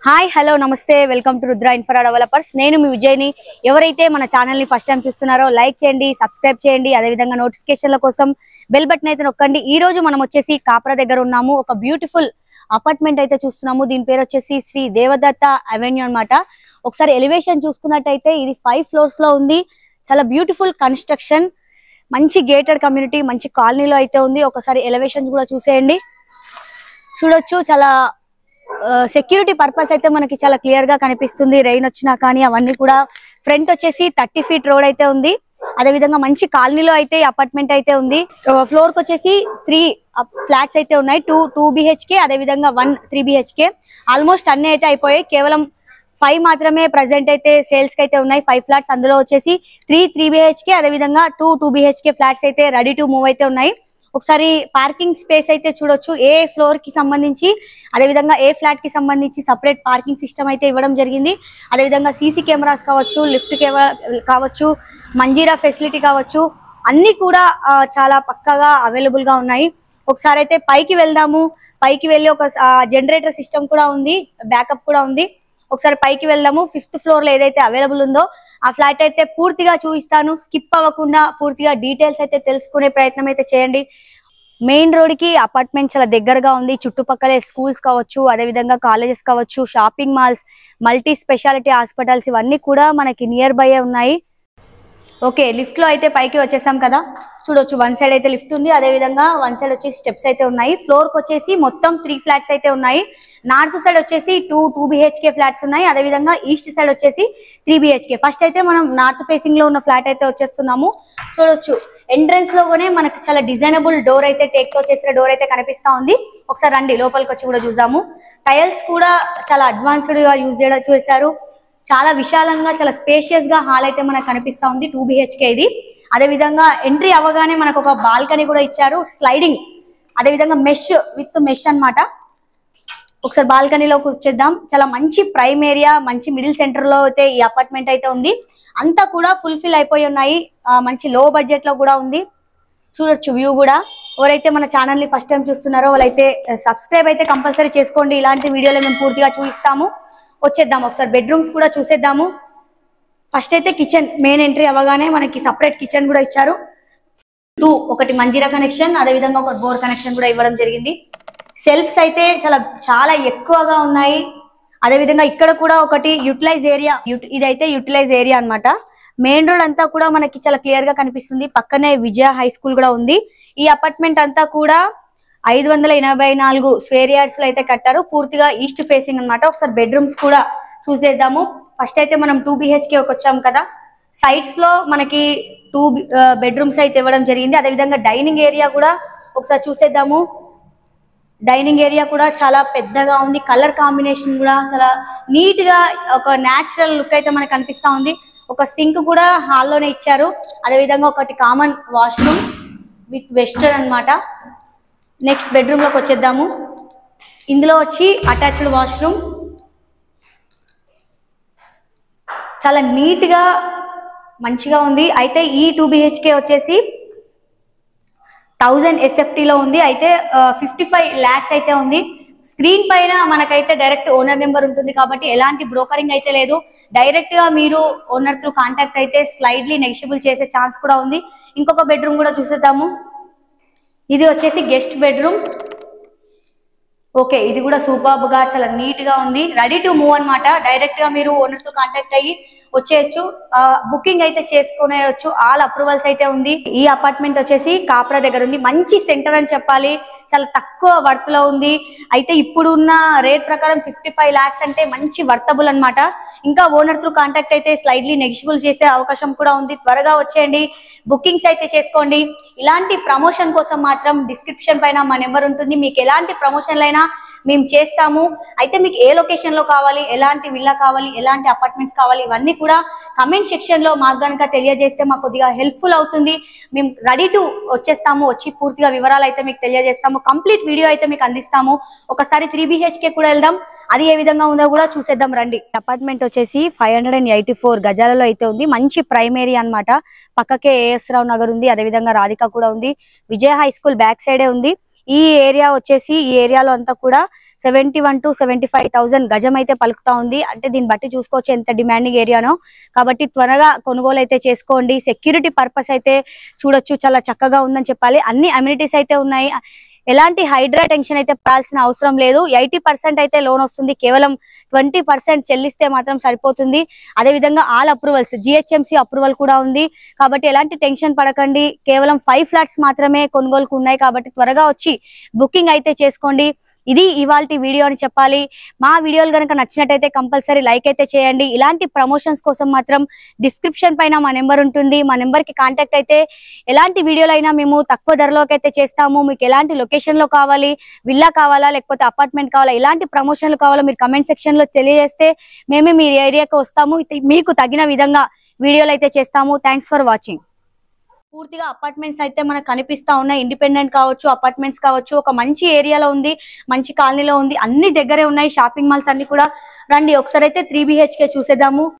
Hi hello నమస్తే welcome to Rudra infra developers. నేను మీ విజయ్ని. ఎవరైతే మన ఛానల్ని ఫస్ట్ టైం చూస్తున్నారో లైక్ చేయండి, సబ్స్క్రైబ్ చేయండి, అదేవిధంగా నోటిఫికేషన్ల కోసం బెల్ బటన్ అయితే నొక్కండి. ఈ రోజు మనం వచ్చేసి కాప్రా దగ్గర ఉన్నాము. ఒక బ్యూటిఫుల్ అపార్ట్మెంట్ అయితే చూస్తున్నాము. దీని పేరు వచ్చేసి శ్రీ దేవదత్త అవెన్యూ అన్నమాట. ఒకసారి ఎలివేషన్ చూసుకున్నట్టయితే ఇది 5 floors లో ఉంది. చాలా బ్యూటిఫుల్ కన్స్ట్రక్షన్, మంచి గేటెడ్ కమ్యూనిటీ, మంచి కాలనీలో అయితే ఉంది. ఒకసారి ఎలివేషన్ కూడా చూసేయండి, చూడొచ్చు. చాలా సెక్యూరిటీ పర్పస్ అయితే మనకి చాలా క్లియర్ గా కనిపిస్తుంది. రెయిన్ వచ్చినా కానీ అవన్నీ కూడా. ఫ్రంట్ వచ్చేసి 30 feet రోడ్ అయితే ఉంది. అదే విధంగా మంచి కాలనీలో అయితే అపార్ట్మెంట్ అయితే ఉంది. ఫ్లోర్ కి వచ్చేసి 3 ఫ్లాట్స్ అయితే ఉన్నాయి. 2 BHK, అదే విధంగా 1 3 BHK. ఆల్మోస్ట్ అన్ని అయితే అయిపోయాయి. కేవలం 5 మాత్రమే ప్రెసెంట్ అయితే సేల్స్ కి అయితే ఉన్నాయి. 5 ఫ్లాట్స్, అందులో వచ్చేసి 3 BHK, అదే విధంగా 2 BHK ఫ్లాట్స్ అయితే రెడీ టు మూవ్ అయితే ఉన్నాయి. ఒకసారి పార్కింగ్ స్పేస్ అయితే చూడొచ్చు. ఏ ఫ్లోర్ కి సంబంధించి, అదే విధంగా ఏ ఫ్లాట్ కి సంబంధించి సపరేట్ పార్కింగ్ సిస్టమ్ అయితే ఇవ్వడం జరిగింది. అదే విధంగా సీసీ కెమెరాస్ కావచ్చు, లిఫ్ట్ కావచ్చు, మంజీరా ఫెసిలిటీ కావచ్చు, అన్ని కూడా చాలా పక్కగా అవైలబుల్ గా ఉన్నాయి. ఒకసారి అయితే పైకి వెళ్దాము. పైకి వెళ్ళి ఒక జనరేటర్ సిస్టమ్ కూడా ఉంది, బ్యాకప్ కూడా ఉంది. ఒకసారి పైకి వెళ్దాము. 5th floor లో ఏదైతే అవైలబుల్ ఉందో ఆ ఫ్లాట్ అయితే పూర్తిగా చూపిస్తాను. స్కిప్ అవ్వకుండా పూర్తిగా డీటెయిల్స్ అయితే తెలుసుకునే ప్రయత్నం అయితే చేయండి. మెయిన్ రోడ్ కి అపార్ట్మెంట్ చాలా దగ్గరగా ఉంది. చుట్టుపక్కలే స్కూల్స్ కావచ్చు, అదే విధంగా కాలేజెస్ కావచ్చు, shopping malls, multi speciality hospitals, ఇవన్నీ కూడా మనకి నియర్ బై ఉన్నాయి. ఓకే, లిఫ్ట్ లో అయితే పైకి వచ్చేసాం కదా, చూడొచ్చు. 1 side అయితే లిఫ్ట్ ఉంది, అదే విధంగా 1 side వచ్చేసి స్టెప్స్ అయితే ఉన్నాయి. ఫ్లోర్ కి వచ్చేసి మొత్తం 3 ఫ్లాట్స్ అయితే ఉన్నాయి. నార్త్ సైడ్ వచ్చేసి 2 BHK ఫ్లాట్స్ ఉన్నాయి. అదే విధంగా ఈస్ట్ సైడ్ వచ్చేసి 3 BHK. ఫస్ట్ అయితే మనం నార్త్ ఫేసింగ్ లో ఉన్న ఫ్లాట్ అయితే వచ్చేస్తున్నాము. చూడొచ్చు, ఎంట్రన్స్ లోనే మనకి చాలా డిజైనబుల్ డోర్ అయితే, టేక్ తో చేసిన డోర్ అయితే కనిపిస్తా ఉంది. ఒకసారి రండి లోపలికి వచ్చి కూడా చూద్దాము. టైల్స్ కూడా చాలా అడ్వాన్స్డ్ గా యూజ్ చేశారు. చాలా విశాలంగా, చాలా స్పేషియస్ గా హాల్ అయితే మనకు కనిపిస్తా ఉంది. 2 BHK ఇది. అదే విధంగా ఎంట్రీ అవ్వగానే మనకు ఒక బాల్కనీ కూడా ఇచ్చారు, స్లైడింగ్. అదే విధంగా విత్ మెష్ అన్నమాట. ఒకసారి బాల్కనీలోకి వచ్చేద్దాం. చాలా మంచి ప్రైమ్ ఏరియా, మంచి మిడిల్ సెంటర్ లో అయితే ఈ అపార్ట్మెంట్ అయితే ఉంది. అంతా కూడా ఫుల్ఫిల్ అయిపోయి ఉన్నాయి. మంచి లో బడ్జెట్ లో కూడా ఉంది. చూడొచ్చు వ్యూ కూడా. ఎవరైతే మన ఛానల్ ని ఫస్ట్ టైం చూస్తున్నారో వాళ్ళైతే సబ్స్క్రైబ్ అయితే కంపల్సరీ చేసుకోండి. ఇలాంటి వీడియోలు మేము పూర్తిగా చూపిస్తాము. వచ్చేద్దాం, ఒకసారి బెడ్రూమ్స్ కూడా చూసేద్దాము. ఫస్ట్ అయితే కిచెన్. మెయిన్ ఎంట్రీ అవ్వగానే మనకి సపరేట్ కిచెన్ కూడా ఇచ్చారు. ఒకటి మంజీరా కనెక్షన్, అదే విధంగా ఒక బోర్ కనెక్షన్ కూడా ఇవ్వడం జరిగింది. సెల్ఫ్స్ అయితే చాలా ఎక్కువగా ఉన్నాయి. అదే విధంగా ఇక్కడ కూడా ఒకటి యూటిలైజ్ ఏరియా. ఇదైతే యూటిలైజ్ ఏరియా అన్నమాట. మెయిన్ రోడ్ అంతా కూడా మనకి చాలా క్లియర్ గా కనిపిస్తుంది. పక్కనే విజయ హై స్కూల్ కూడా ఉంది. ఈ అపార్ట్మెంట్ అంతా కూడా 584 స్క్వేర్ యార్డ్స్ లో అయితే కట్టారు. పూర్తిగా ఈస్ట్ ఫేసింగ్ అన్నమాట. ఒకసారి బెడ్రూమ్స్ కూడా చూసేద్దాము. ఫస్ట్ అయితే మనం 2 BHK వచ్చాం కదా, సైడ్స్ లో మనకి 2 బెడ్రూమ్స్ అయితే ఇవ్వడం జరిగింది. అదే విధంగా డైనింగ్ ఏరియా కూడా ఒకసారి చూసేద్దాము. డైనింగ్ ఏరియా కూడా చాలా పెద్దగా ఉంది. కలర్ కాంబినేషన్ కూడా చాలా నీట్ గా, ఒక న్యాచురల్ లుక్ అయితే మనకు కనిపిస్తా ఉంది. ఒక సింక్ కూడా హాల్లోనే ఇచ్చారు. అదే విధంగా ఒకటి కామన్ వాష్రూమ్ విత్ వెస్టర్న్ అన్నమాట. నెక్స్ట్ బెడ్రూమ్ లోకి వచ్చేద్దాము. ఇందులో వచ్చి అటాచ్డ్ వాష్రూమ్. చాలా నీట్ గా మంచిగా ఉంది. అయితే ఈ 2 BHK వచ్చేసి 1000 SFT లో ఉంది. అయితే 55 lakhs అయితే ఉంది. స్క్రీన్ పైన మనకైతే డైరెక్ట్ ఓనర్ నెంబర్ ఉంటుంది కాబట్టి ఎలాంటి బ్రోకరింగ్ అయితే లేదు. డైరెక్ట్ గా మీరు ఓనర్ త్రూ కాంటాక్ట్ అయితే స్లైడ్లీ నెగిషియబుల్ చేసే ఛాన్స్ కూడా ఉంది. ఇంకొక బెడ్రూమ్ కూడా చూసేద్దాము. ఇది వచ్చేసి గెస్ట్ బెడ్రూమ్. ఓకే, ఇది కూడా సూపర్బ్ గా చాలా నీట్ గా ఉంది. రెడీ టు మూవ్ అన్నమాట. డైరెక్ట్ గా మీరు ఓనర్ తో కాంటాక్ట్ అయ్యి వచ్చేయచ్చు. బుకింగ్ అయితే చేసుకునేయచ్చు. ఆల్ అప్రూవల్స్ అయితే ఉంది. ఈ అపార్ట్మెంట్ వచ్చేసి కాప్రా దగ్గర ఉంది. మంచి సెంటర్ అని చెప్పాలి. చాలా తక్కువ వర్త్ లో ఉంది. అయితే ఇప్పుడు ఉన్న రేట్ ప్రకారం 55 lakhs అంటే మంచి వర్తబుల్ అన్నమాట. ఇంకా ఓనర్ త్రూ కాంటాక్ట్ అయితే స్లైడ్లీ నెగిషియబుల్ చేసే అవకాశం కూడా ఉంది. త్వరగా వచ్చేయండి, బుకింగ్స్ అయితే చేసుకోండి. ఇలాంటి ప్రమోషన్ కోసం మాత్రం డిస్క్రిప్షన్ పైన మా నెంబర్ ఉంటుంది. మీకు ఎలాంటి ప్రమోషన్లైనా మేము చేస్తాము. అయితే మీకు ఏ లొకేషన్ లో కావాలి, ఎలాంటి విల్లా కావాలి, ఎలాంటి అపార్ట్మెంట్స్ కావాలి, ఇవన్నీ కూడా కమెంట్ సెక్షన్ లో మాకు కనుక తెలియజేస్తే మాకు కొద్దిగా హెల్ప్ఫుల్ అవుతుంది. మేము రెడీ టు వచ్చేస్తాము. వచ్చి పూర్తిగా వివరాలు అయితే మీకు తెలియజేస్తాము. కంప్లీట్ వీడియో అయితే మీకు అందిస్తాము. ఒకసారి 3 BHK కూడా వెళ్దాం. అది ఏ విధంగా ఉందో కూడా చూసేద్దాం రండి. అపార్ట్మెంట్ వచ్చేసి 584 గజాలలో అయితే ఉంది. మంచి ప్రైమ్ ఏరియా అన్నమాట. పక్కకే ఏఎస్ రావు నగర్ ఉంది, అదే విధంగా రాధిక కూడా ఉంది. విజయ హై స్కూల్ బ్యాక్ సైడే ఉంది. ఈ ఏరియా వచ్చేసి ఈ ఏరియాలో అంతా కూడా 71 to 75,000 గజం అయితే పలుకుతా ఉంది. అంటే దీన్ని బట్టి చూసుకోవచ్చు ఎంత డిమాండింగ్ ఏరియానో. కాబట్టి త్వరగా కొనుగోలు అయితే చేసుకోండి. సెక్యూరిటీ పర్పస్ అయితే చూడొచ్చు, చాలా చక్కగా ఉందని చెప్పాలి. అన్ని అమ్యూనిటీస్ అయితే ఉన్నాయి. ఎలాంటి హైడ్రా టెన్షన్ అయితే పడాల్సిన అవసరం లేదు. 80% అయితే లోన్ వస్తుంది, కేవలం 20% చెల్లిస్తే మాత్రం సరిపోతుంది. అదే విధంగా ఆల్ అప్రూవల్స్, GHMC అప్రూవల్ కూడా ఉంది. కాబట్టి ఎలాంటి టెన్షన్ పడకండి. కేవలం 5 ఫ్లాట్స్ మాత్రమే కొనుగోలుకు ఉన్నాయి. కాబట్టి త్వరగా వచ్చి బుకింగ్ అయితే చేసుకోండి. ఇది ఇవాల్టి వీడియో అని చెప్పాలి. మా వీడియోలు కనుక నచ్చినట్టయితే కంపల్సరీ లైక్ అయితే చేయండి. ఇలాంటి ప్రమోషన్స్ కోసం మాత్రం డిస్క్రిప్షన్ పైన మా నెంబర్ ఉంటుంది. మా నెంబర్కి కాంటాక్ట్ అయితే ఎలాంటి వీడియోలు అయినా మేము తక్కువ ధరలోకి అయితే చేస్తాము. మీకు ఎలాంటి లొకేషన్లో కావాలి, విల్లా కావాలా లేకపోతే అపార్ట్మెంట్ కావాలా, ఎలాంటి ప్రమోషన్లు కావాలో మీరు కమెంట్ సెక్షన్లో తెలియజేస్తే మేమే మీ ఏరియాకి వస్తాము. మీకు తగిన విధంగా వీడియోలు అయితే చేస్తాము. Thanks for watching. పూర్తిగా అపార్ట్మెంట్స్ అయితే మనకు కనిపిస్తా ఉన్నాయి. ఇండిపెండెంట్ కావచ్చు, అపార్ట్మెంట్స్ కావచ్చు. ఒక మంచి ఏరియాలో ఉంది, మంచి కాలనీలో ఉంది, అన్ని దగ్గరే ఉన్నాయి. షాపింగ్ మాల్స్ అన్ని కూడా రండి. ఒకసారి అయితే 3 BHK చూసేద్దాము.